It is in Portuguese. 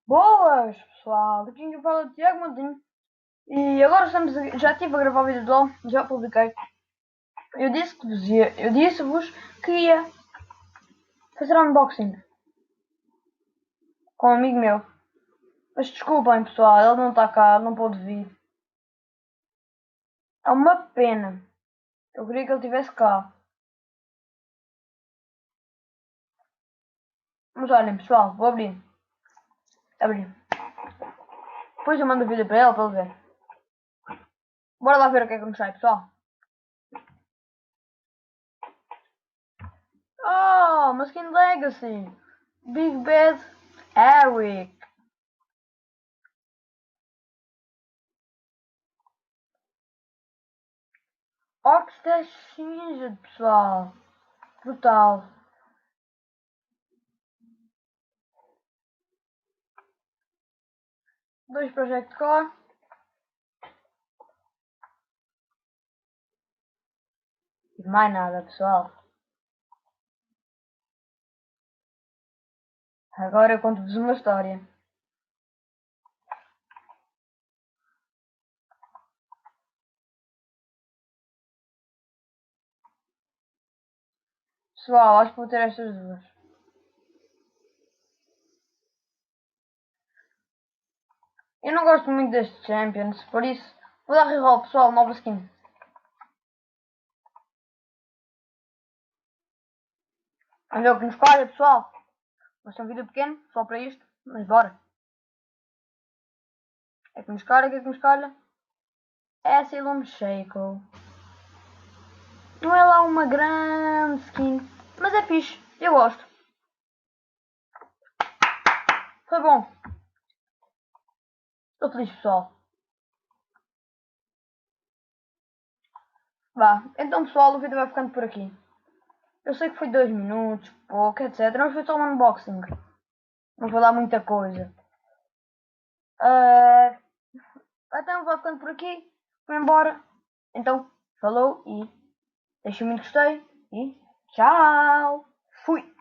Boas, pessoal! Aqui quem fala é o Tiago Montinho. E agora já estive a gravar o vídeo do LOL, já publiquei. Eu disse-vos que ia fazer unboxing com um amigo meu. Mas desculpem, pessoal, ele não está cá, não pôde vir. É uma pena. Eu queria que ele estivesse cá. Mas olhem, pessoal, vou abrir. Abrir. Depois eu mando o vídeo para ele ver. Bora lá ver o que é que nos sai, pessoal. Oh, uma skin Legacy. Big Bad Eric. Orcs da cinza, pessoal. Brutal. Dois Project Core. E mais nada, pessoal. Agora eu conto-vos uma história. Pessoal, acho que vou ter estas duas. Eu não gosto muito destes Champions, por isso vou dar reroll, pessoal, nova skin. Olha o que nos calha, pessoal. Vai ser um vídeo pequeno, só para isto, mas bora. É que nos calha, que é que nos calha? Asylum Shaco. Não é lá uma grande skin, mas é fixe, eu gosto. Foi bom. Estou feliz, pessoal. Vá, então pessoal, o vídeo vai ficando por aqui. Eu sei que foi 2 minutos, pouco, etc. Mas foi só um unboxing. Não vou dar muita coisa. Então vou ficando por aqui. Vou embora. Então, falou e deixem-me um gostei. E tchau. Fui.